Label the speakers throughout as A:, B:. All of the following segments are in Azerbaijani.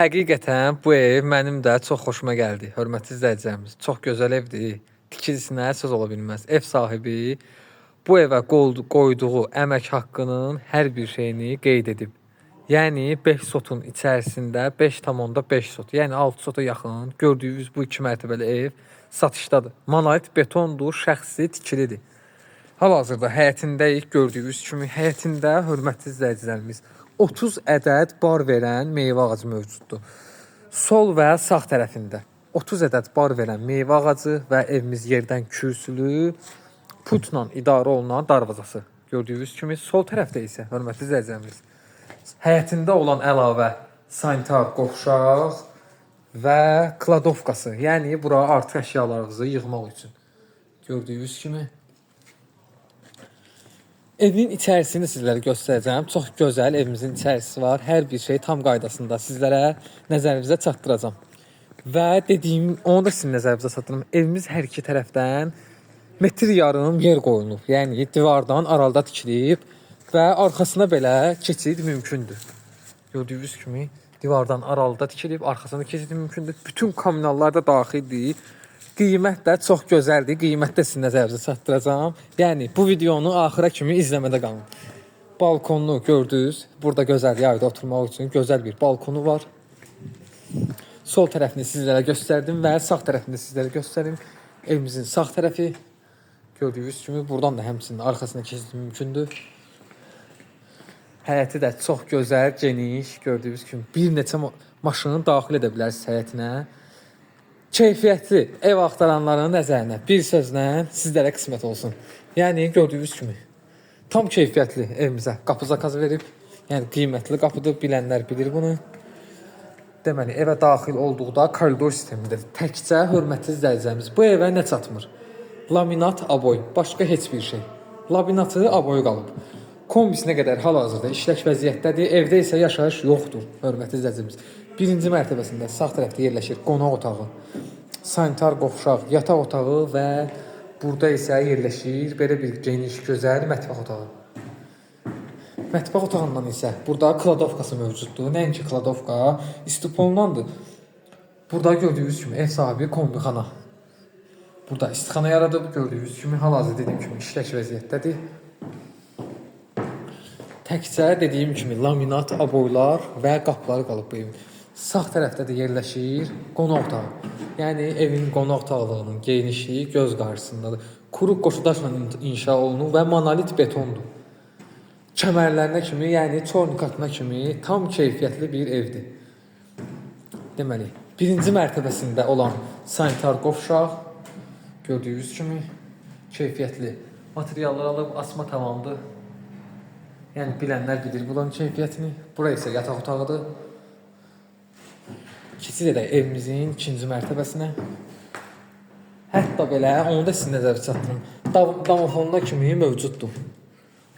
A: Həqiqətən bu ev mənim də çox xoşuma gəldi. Hörmətli izləyicilərimiz, çox gözəl evdir. Tikilisinə söz ola bilməz. Ev sahibi bu evə qoyduğu əmək haqqının hər bir şeyini qeyd edib. Yəni 5 sotun içərisində 5,5 sot, yəni 6 sota yaxın gördüyünüz bu 2 mərtəbəli ev satışdadır. Monolit betondur, şəxsi tikilidir. Hal-hazırda həyətindəyik. Gördüyünüz kimi həyətində hörmətli izləyicilərimiz 30 ədəd bar verən meyvə ağacı mövcuddur. Sol və sağ tərəfində 30 ədəd bar verən meyvə ağacı və evimiz yerdən kürsülü, putla idarə olunan darvazası. Gördüyünüz kimi sol tərəfdə isə hörmətli izləyicilərimiz həyətində olan əlavə sanitar qovşaq və kladovkası, yəni bura artıq əşyalarınızı yığmaq üçün. Gördüyünüz kimi evin içərisini sizlərə göstərəcəm. Çox gözəl evimizin içərisi var. Hər bir şey tam qaydasında sizlərə nəzərinizə çatdıracağam. Və dediyim, onu da sizin nəzərinizə çatdırım. Evimiz hər iki tərəfdən metr yarım yer qoyulub. Yəni divardan aralda tikilib və arxasına belə keçid mümkündür. Gördüyünüz kimi divardan aralda tikilib, arxasına keçid mümkündür. Bütün kommunallar da daxildir. Qiymət də çox gözəldir. Qiymət də sizin nəzərinizə çatdıracağam. Yəni bu videonu axıra kimi izləmədə qalın. Balkonunu gördünüz. Burada gözəl yayda oturmaq üçün gözəl bir balkonu var. Sol tərəfini sizlərə göstərdim və sağ tərəfini sizlərə göstərim. Evimizin sağ tərəfi gördüyünüz kimi buradan da həmçinin arxasına keçid mümkündür. Həyəti də çox gözəl, geniş. Gördüyünüz kimi bir neçə maşını daxil edə bilərsiniz həyətinə. Keyfiyyətli ev axtaranların nəzərinə bir sözlə sizlərə qismət olsun. Yəni gördüyünüz kimi tam keyfiyyətli evimizə qapı zakazı verib. Yəni qiymətli qapıdır, bilənlər bilir bunu. Deməli evə daxil olduqda koridor sistemidir. Təkcə hörmətli izləyicilərimiz bu evə nə çatmır? Laminat aboy, başqa heç bir şey. Laminatı aboy qalıb. Kombisinə qədər hal-hazırda işlək vəziyyətdədir. Evdə isə yaşayış yoxdur, hörmətli izləyicilərimiz. Birinci mərtəbəsində sağ tərəfdə yerləşir qonaq otağı, sanitar qovşaq, yataq otağı və burada isə yerləşir belə bir geniş, gözəl mətbəx otağı. Mətbəx otağından isə burada kladovkası mövcuddur. Nəinki kladovka, istipolundandır. Burada gördüyünüz kimi ev sahibi kombixana. Burada istixana yaradıb, gördüyünüz kimi hal-hazırda dediyim kimi işlək vəziyyətdədir. Təkcə dediyim kimi laminat aboylar və qapıları qalıb bu evin. Sağ tərəfdə də yerləşir qonaq otağı. Yəni evin qonaq otaqlığının genişliyi göz qarşısındadır. Quruq qoşudaşla inşa olunub və monolit betondur. Kəmərlərinə kimi, yəni çornikatına kimi tam keyfiyyətli bir evdir. Deməli, birinci mərtəbəsində olan sanitar qovşaq gördüyünüz kimi keyfiyyətli materiallar alıb, asma tamamdır. Yəni bilənlər bilir bunun keyfiyyətini. Bura isə yataq otağıdır. Keçid edək evimizin ikinci mərtəbəsinə. Hətta belə onu da sizin nəzərə çatdırım. Damofonda kimi mövcuddur.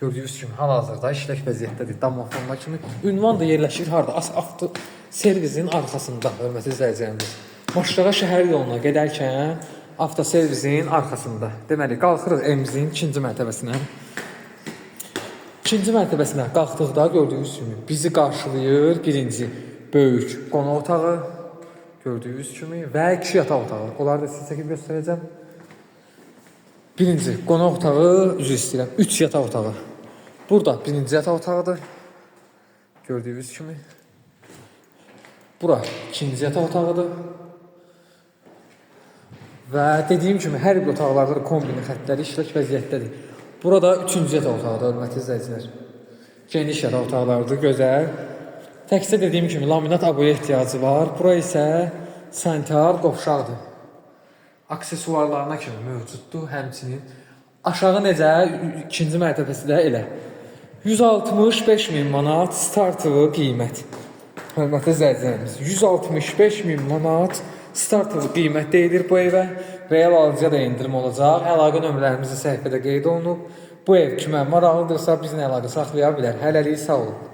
A: Gördüyünüz kimi hal-hazırda işlək vəziyyətdədir. Damofonda kimi. Ünvan da yerləşir harda? Avto servisin arxasında, hörmətli izləyicilərimiz. Maşrağa şəhər yoluna gedərkən avtoservisin arxasında. Deməli, qalxırıq evimizin ikinci mərtəbəsinə. İkinci mərtəbəsinə qalxdıqda gördüyünüz kimi bizi qarşılayır birinci böyük qonaq otağı gördüyünüz kimi və 2 yataq otağı. Onları da sizə çəkib göstərəcəm. Birinci qonaq otağı, üzr istəyirəm, 3 yataq otağı. Burada birinci yataq otağıdır. Gördüyünüz kimi. Bura ikinci yataq otağıdır. Və dediyim kimi hər bir otaqlarda kombini xəttləri işlək vəziyyətdədir. Burada 3-cü yataq otağıdır, hörmətli izləyicilər. Geniş yataq otaqlardır, gözəl. Təkcə dediyim kimi laminat aboya ehtiyacı var. Bura isə sanitar qovşaqdır. Aksesuarlarına kimi mövcuddur, həmçinin. Aşağı necə? İkinci mərtəbəsi də elə. 165.000 manat startlı qiymət. Hörmətli izləyicilərimiz, 165.000 manat startlı qiymət deyilir bu evə. Real alıcıya da indirim olacaq. Əlaqə nömrələrimizi səhifədə qeyd olunub. Bu ev kimə maraqlıdırsa bizimlə əlaqə saxlaya bilər. Hələlik sağ olun.